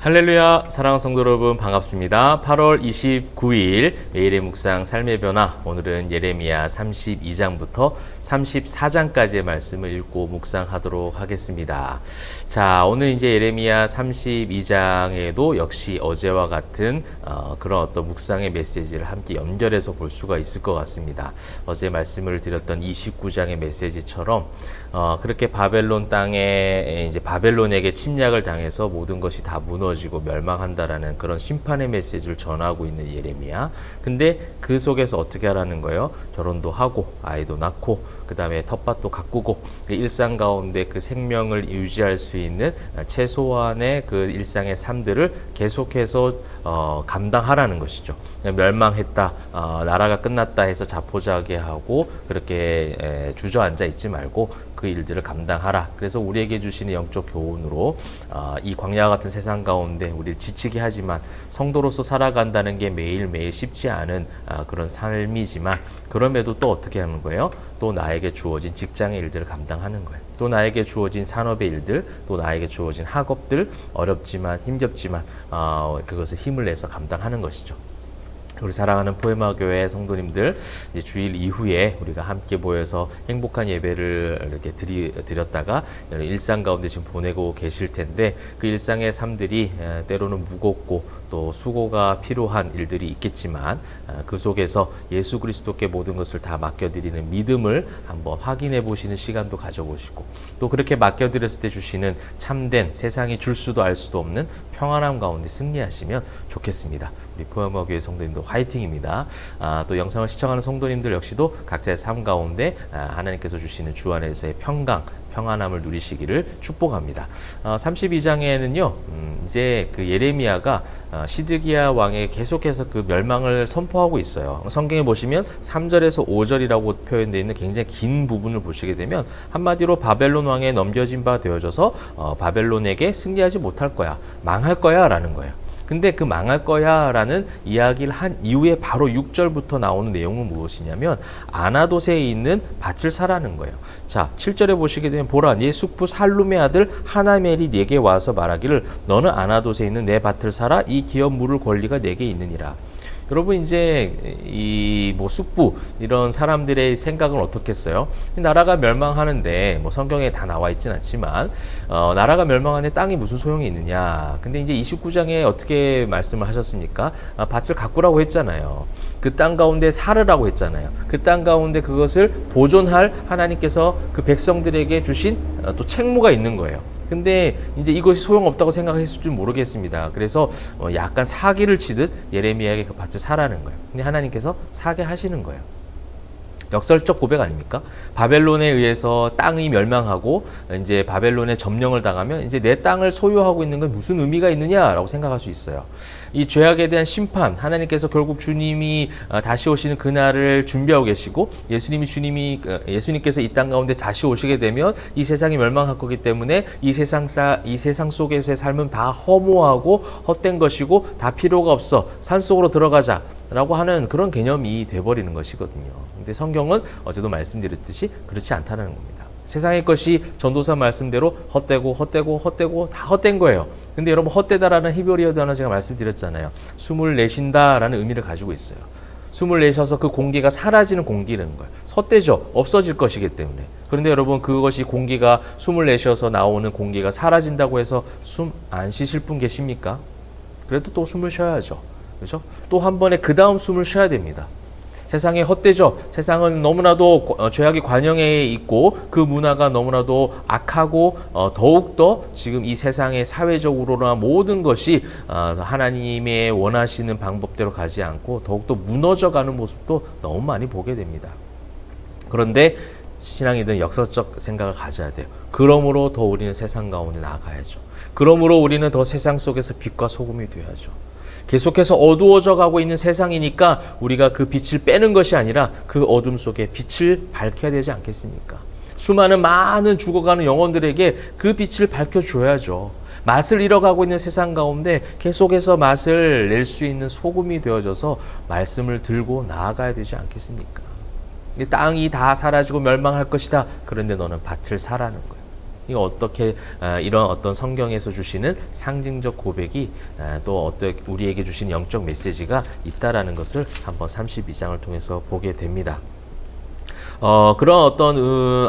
할렐루야, 사랑하는 성도 여러분 반갑습니다. 8월 29일 매일의 묵상 삶의 변화, 오늘은 예레미야 32장부터 34장까지의 말씀을 읽고 묵상하도록 하겠습니다. 자, 오늘 이제 예레미야 32장에도 역시 어제와 같은 그런 어떤 묵상의 메시지를 함께 연결해서 볼 수가 있을 것 같습니다. 어제 말씀을 드렸던 29장의 메시지처럼 그렇게 바벨론 땅에 이제 바벨론에게 침략을 당해서 모든 것이 다 무너지고 멸망한다라는 그런 심판의 메시지를 전하고 있는 예레미야. 근데 그 속에서 어떻게 하라는 거예요? 결혼도 하고 아이도 낳고 그 다음에 텃밭도 가꾸고 그 일상 가운데 그 생명을 유지할 수 있는 최소한의 그 일상의 삶들을 계속해서 감당하라는 것이죠. 멸망했다, 나라가 끝났다 해서 자포자기하게 하고 그렇게 주저앉아 있지 말고 그 일들을 감당하라. 그래서 우리에게 주시는 영적 교훈으로 이 광야 같은 세상 가운데 우리를 지치게 하지만 성도로서 살아간다는 게 매일매일 쉽지 않은 그런 삶이지만 그럼에도 또 어떻게 하는 거예요? 또 나에게 주어진 직장의 일들을 감당하는 거예요. 또 나에게 주어진 산업의 일들, 또 나에게 주어진 학업들, 어렵지만 힘겹지만 그것을 힘을 내서 감당하는 것이죠. 우리 사랑하는 포에마교회 성도님들, 이제 주일 이후에 우리가 함께 모여서 행복한 예배를 이렇게 드렸다가 일상 가운데 지금 보내고 계실 텐데 그 일상의 삶들이 때로는 무겁고 또 수고가 필요한 일들이 있겠지만 그 속에서 예수 그리스도께 모든 것을 다 맡겨드리는 믿음을 한번 확인해 보시는 시간도 가져보시고 또 그렇게 맡겨드렸을 때 주시는 참된 세상이 줄 수도 알 수도 없는 평안함 가운데 승리하시면 좋겠습니다. 우리 포에마교회 성도님도 화이팅입니다. 또 영상을 시청하는 성도님들 역시도 각자의 삶 가운데 하나님께서 주시는 주 안에서의 평안함을 누리시기를 축복합니다. 32장에는요, 이제 그 예레미야가 시드기야 왕에 계속해서 그 멸망을 선포하고 있어요. 성경에 보시면 3절에서 5절이라고 표현되어 있는 굉장히 긴 부분을 보시게 되면 한마디로 바벨론 왕에 넘겨진 바 되어져서 바벨론에게 승리하지 못할 거야, 망할 거야 라는 거예요. 근데 그 망할 거야 라는 이야기를 한 이후에 바로 6절부터 나오는 내용은 무엇이냐면 아나돗에 있는 밭을 사라는 거예요. 자, 7절에 보시게 되면 보라, 네 숙부 살룸의 아들 하나멜이 네게 와서 말하기를 너는 아나돗에 있는 내 밭을 사라, 이 기업 물을 권리가 내게 있느니라. 여러분, 이제 이 뭐 숙부 이런 사람들의 생각은 어떻겠어요? 나라가 멸망하는데 뭐 성경에 다 나와 있진 않지만 나라가 멸망하는데 땅이 무슨 소용이 있느냐. 근데 이제 29장에 어떻게 말씀을 하셨습니까? 밭을 가꾸라고 했잖아요. 그 땅 가운데 살으라고 했잖아요. 그 땅 가운데 그것을 보존할 하나님께서 그 백성들에게 주신 또 책무가 있는 거예요. 근데 이제 이것이 소용없다고 생각했을지 모르겠습니다. 그래서 약간 사기를 치듯 예레미야에게 그 밭을 사라는 거예요. 근데 하나님께서 사게 하시는 거예요. 역설적 고백 아닙니까? 바벨론에 의해서 땅이 멸망하고 이제 바벨론에 점령을 당하면 이제 내 땅을 소유하고 있는 건 무슨 의미가 있느냐라고 생각할 수 있어요. 이 죄악에 대한 심판, 하나님께서 결국 주님이 다시 오시는 그날을 준비하고 계시고 예수님께서 이 땅 가운데 다시 오시게 되면 이 세상이 멸망할 거기 때문에 이 세상 속에서의 삶은 다 허무하고 헛된 것이고 다 필요가 없어, 산속으로 들어가자 라고 하는 그런 개념이 돼버리는 것이거든요. 근데 성경은 어제도 말씀드렸듯이 그렇지 않다는 겁니다. 세상의 것이 전도사 말씀대로 헛되고 다 헛된 거예요. 근데 여러분, 헛되다라는 히브리어 단어 제가 말씀드렸잖아요. 숨을 내쉰다라는 의미를 가지고 있어요. 숨을 내셔서 그 공기가 사라지는 공기라는 거예요. 헛되죠. 없어질 것이기 때문에. 그런데 여러분, 그것이 공기가 숨을 내셔서 나오는 공기가 사라진다고 해서 숨 안 쉬실 분 계십니까? 그래도 또 숨을 쉬어야죠. 그렇죠? 또 한 번에 그 다음 숨을 쉬어야 됩니다. 세상에 헛되죠. 세상은 너무나도 죄악이 관영해 있고 그 문화가 너무나도 악하고 더욱더 지금 이 세상의 사회적으로나 모든 것이 하나님의 원하시는 방법대로 가지 않고 더욱더 무너져가는 모습도 너무 많이 보게 됩니다. 그런데 신앙이든 역설적 생각을 가져야 돼요. 그러므로 더 우리는 세상 가운데 나아가야죠. 그러므로 우리는 더 세상 속에서 빛과 소금이 되어야죠. 계속해서 어두워져 가고 있는 세상이니까 우리가 그 빛을 빼는 것이 아니라 그 어둠 속에 빛을 밝혀야 되지 않겠습니까? 많은 죽어가는 영혼들에게 그 빛을 밝혀줘야죠. 맛을 잃어가고 있는 세상 가운데 계속해서 맛을 낼 수 있는 소금이 되어져서 말씀을 들고 나아가야 되지 않겠습니까? 땅이 다 사라지고 멸망할 것이다. 그런데 너는 밭을 사라는 거예요. 이거 어떻게 이런 어떤 성경에서 주시는 상징적 고백이 또 어떻게 우리에게 주신 영적 메시지가 있다라는 것을 한번 32장을 통해서 보게 됩니다. 그런 어떤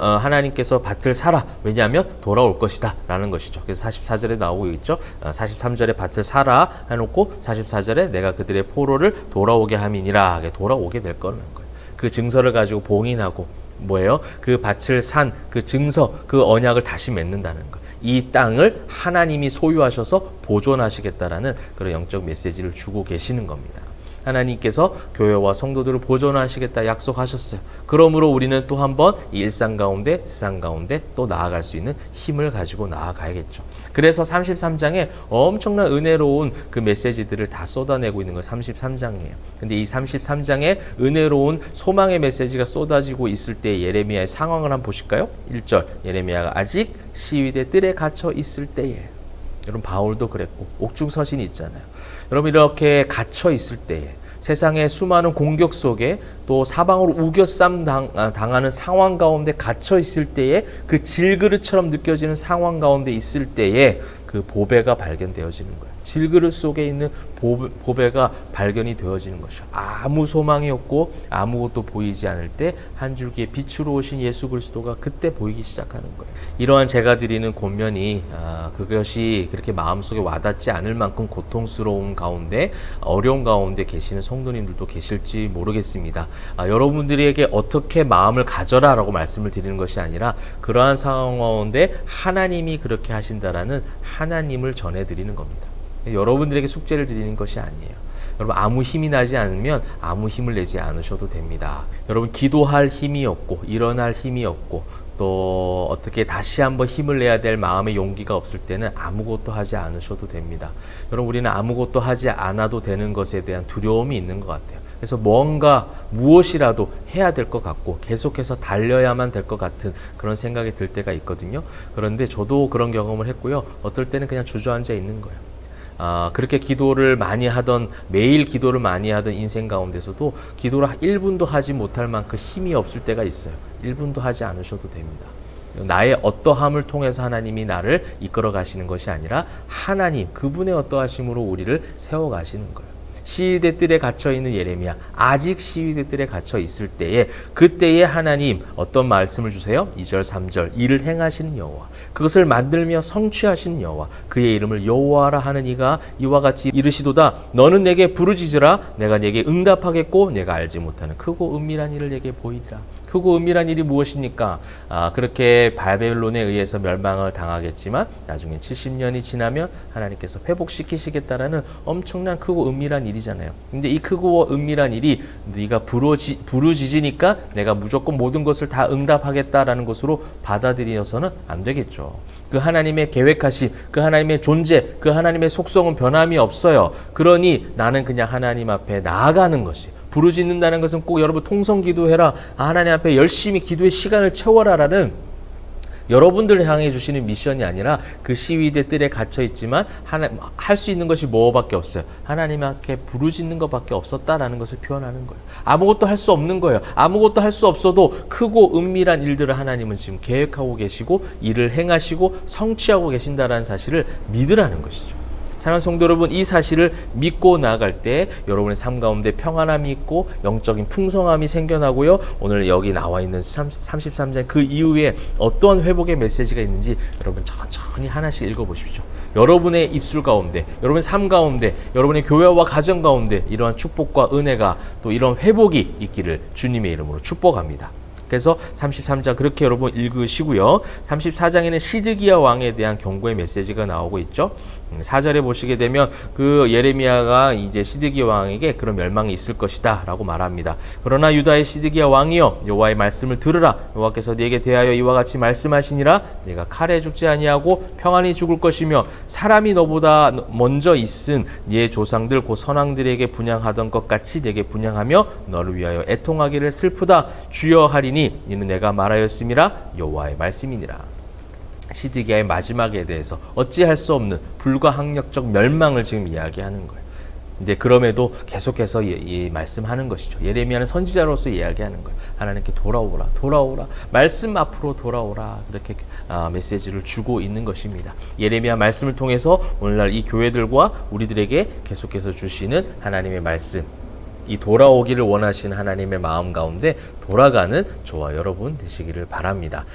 하나님께서 밭을 사라. 왜냐하면 돌아올 것이다 라는 것이죠. 그래서 44절에 나오고 있죠. 43절에 밭을 사라 해놓고 44절에 내가 그들의 포로를 돌아오게 함이니라. 돌아오게 될 거라는 거예요. 그 증서를 가지고 봉인하고 뭐예요? 그 밭을 산 그 증서, 그 언약을 다시 맺는다는 거예요. 이 땅을 하나님이 소유하셔서 보존하시겠다라는 그런 영적 메시지를 주고 계시는 겁니다. 하나님께서 교회와 성도들을 보존하시겠다 약속하셨어요. 그러므로 우리는 또 한 번 이 일상 가운데, 세상 가운데 또 나아갈 수 있는 힘을 가지고 나아가야겠죠. 그래서 33장에 엄청난 은혜로운 그 메시지들을 다 쏟아내고 있는 건 33장이에요. 근데 이 33장에 은혜로운 소망의 메시지가 쏟아지고 있을 때 예레미야의 상황을 한번 보실까요? 1절 예레미야가 아직 시위대 뜰에 갇혀 있을 때에, 여러분 바울도 그랬고 옥중서신이 있잖아요. 여러분 이렇게 갇혀 있을 때에, 세상의 수많은 공격 속에 또 사방으로 우겨쌈 당하는 상황 가운데 갇혀 있을 때에, 그 질그릇처럼 느껴지는 상황 가운데 있을 때에 그 보배가 발견되어지는 거예요. 질그릇 속에 있는 보배가 발견이 되어지는 것이죠. 아무 소망이 없고 아무것도 보이지 않을 때 한 줄기의 빛으로 오신 예수 그리스도가 그때 보이기 시작하는 거예요. 이러한 제가 드리는 권면이 그것이 그렇게 마음속에 와닿지 않을 만큼 고통스러운 가운데, 어려운 가운데 계시는 성도님들도 계실지 모르겠습니다. 여러분들에게 어떻게 마음을 가져라 라고 말씀을 드리는 것이 아니라, 그러한 상황 가운데 하나님이 그렇게 하신다라는 하나님을 전해드리는 겁니다. 여러분들에게 숙제를 드리는 것이 아니에요. 여러분 아무 힘이 나지 않으면 아무 힘을 내지 않으셔도 됩니다. 여러분 기도할 힘이 없고 일어날 힘이 없고 또 어떻게 다시 한번 힘을 내야 될 마음의 용기가 없을 때는 아무것도 하지 않으셔도 됩니다. 여러분 우리는 아무것도 하지 않아도 되는 것에 대한 두려움이 있는 것 같아요. 그래서 무엇이라도 해야 될 것 같고 계속해서 달려야만 될 것 같은 그런 생각이 들 때가 있거든요. 그런데 저도 그런 경험을 했고요. 어떨 때는 그냥 주저앉아 있는 거예요. 그렇게 기도를 많이 하던, 매일 기도를 많이 하던 인생 가운데서도 기도를 1분도 하지 못할 만큼 힘이 없을 때가 있어요. 1분도 하지 않으셔도 됩니다. 나의 어떠함을 통해서 하나님이 나를 이끌어 가시는 것이 아니라 하나님, 그분의 어떠하심으로 우리를 세워 가시는 거예요. 시위대 뜰에 갇혀 있는 예레미야, 아직 시위대 뜰에 갇혀 있을 때에, 그때에 하나님 어떤 말씀을 주세요? 2절 3절 이를 행하시는 여호와, 그것을 만들며 성취하시는 여호와, 그의 이름을 여호와라 하는 이가 이와 같이 이르시도다. 너는 내게 부르짖으라. 내가 내게 응답하겠고 내가 알지 못하는 크고 은밀한 일을 내게 보이리라. 크고 은밀한 일이 무엇입니까? 그렇게 바벨론에 의해서 멸망을 당하겠지만 나중에 70년이 지나면 하나님께서 회복시키시겠다라는 엄청난 크고 은밀한 일이잖아요. 근데 이 크고 은밀한 일이 네가 부르짖으니까 내가 무조건 모든 것을 다 응답하겠다라는 것으로 받아들여서는 안 되겠죠. 그 하나님의 계획하심, 그 하나님의 존재, 그 하나님의 속성은 변함이 없어요. 그러니 나는 그냥 하나님 앞에 나아가는 것이, 부르짖는다는 것은 꼭 여러분 통성 기도해라, 하나님 앞에 열심히 기도의 시간을 채워라라는 여러분들을 향해 주시는 미션이 아니라, 그 시위대 뜰에 갇혀 있지만 할 수 있는 것이 뭐밖에 없어요. 하나님 앞에 부르짖는 것밖에 없었다라는 것을 표현하는 거예요. 아무것도 할 수 없는 거예요. 아무것도 할 수 없어도 크고 은밀한 일들을 하나님은 지금 계획하고 계시고 일을 행하시고 성취하고 계신다라는 사실을 믿으라는 것이죠. 사랑하는 성도 여러분, 이 사실을 믿고 나아갈 때 여러분의 삶 가운데 평안함이 있고 영적인 풍성함이 생겨나고요. 오늘 여기 나와 있는 33장 그 이후에 어떠한 회복의 메시지가 있는지 여러분 천천히 하나씩 읽어보십시오. 여러분의 입술 가운데, 여러분의 삶 가운데, 여러분의 교회와 가정 가운데 이러한 축복과 은혜가, 또 이런 회복이 있기를 주님의 이름으로 축복합니다. 그래서 33장 그렇게 여러분 읽으시고요. 34장에는 시드기야 왕에 대한 경고의 메시지가 나오고 있죠. 4절에 보시게 되면 그 예레미야가 이제 시드기야 왕에게 그런 멸망이 있을 것이다 라고 말합니다. 그러나 유다의 시드기야 왕이여, 여호와의 말씀을 들으라. 여호와께서 네게 대하여 이와 같이 말씀하시니라. 네가 칼에 죽지 아니하고 평안히 죽을 것이며, 사람이 너보다 먼저 있은 네 조상들 곧 선왕들에게 분향하던 것 같이 네게 분향하며 너를 위하여 애통하기를 슬프다. 주여 하리니 이는 내가 말하였음이라. 여호와의 말씀이니라. 시드기야의 마지막에 대해서 어찌할 수 없는 불가항력적 멸망을 지금 이야기하는 거예요. 근데 그럼에도 계속해서 이 말씀하는 것이죠. 예레미야는 선지자로서 이야기하는 거예요. 하나님께 돌아오라, 돌아오라, 말씀 앞으로 돌아오라, 그렇게 메시지를 주고 있는 것입니다. 예레미야 말씀을 통해서 오늘날 이 교회들과 우리들에게 계속해서 주시는 하나님의 말씀, 이 돌아오기를 원하시는 하나님의 마음 가운데 돌아가는 저와 여러분 되시기를 바랍니다.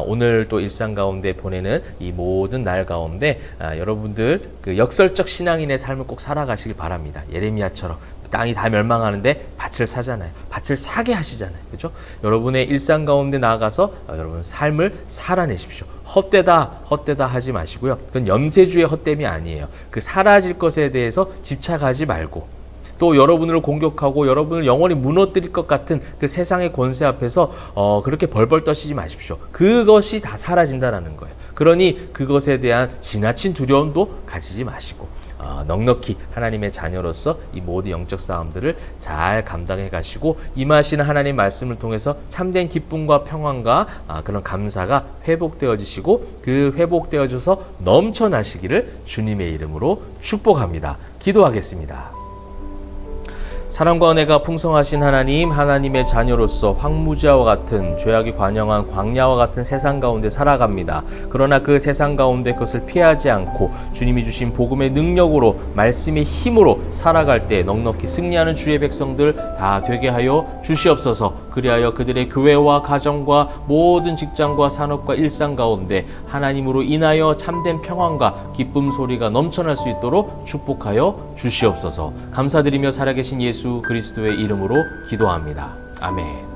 오늘 또 일상 가운데 보내는 이 모든 날 가운데 여러분들 그 역설적 신앙인의 삶을 꼭 살아가시길 바랍니다. 예레미야처럼 땅이 다 멸망하는데 밭을 사잖아요. 밭을 사게 하시잖아요. 그렇죠? 여러분의 일상 가운데 나아가서 여러분 삶을 살아내십시오. 헛되다 하지 마시고요. 그건 염세주의 헛됨이 아니에요. 그 사라질 것에 대해서 집착하지 말고, 또 여러분을 공격하고 여러분을 영원히 무너뜨릴 것 같은 그 세상의 권세 앞에서 그렇게 벌벌 떠시지 마십시오. 그것이 다 사라진다라는 거예요. 그러니 그것에 대한 지나친 두려움도 가지지 마시고 넉넉히 하나님의 자녀로서 이 모든 영적 싸움들을 잘 감당해 가시고 임하시는 하나님 말씀을 통해서 참된 기쁨과 평안과 그런 감사가 회복되어지시고 그 회복되어져서 넘쳐나시기를 주님의 이름으로 축복합니다. 기도하겠습니다. 사랑과 은혜가 풍성하신 하나님, 하나님의 자녀로서 황무지와 같은 죄악이 관영한 광야와 같은 세상 가운데 살아갑니다. 그러나 그 세상 가운데 그것을 피하지 않고 주님이 주신 복음의 능력으로 말씀의 힘으로 살아갈 때 넉넉히 승리하는 주의 백성들 다 되게 하여 주시옵소서. 그리하여 그들의 교회와 가정과 모든 직장과 산업과 일상 가운데 하나님으로 인하여 참된 평안과 기쁨 소리가 넘쳐날 수 있도록 축복하여 주시옵소서. 감사드리며 살아계신 예수 그리스도의 이름으로 기도합니다. 아멘.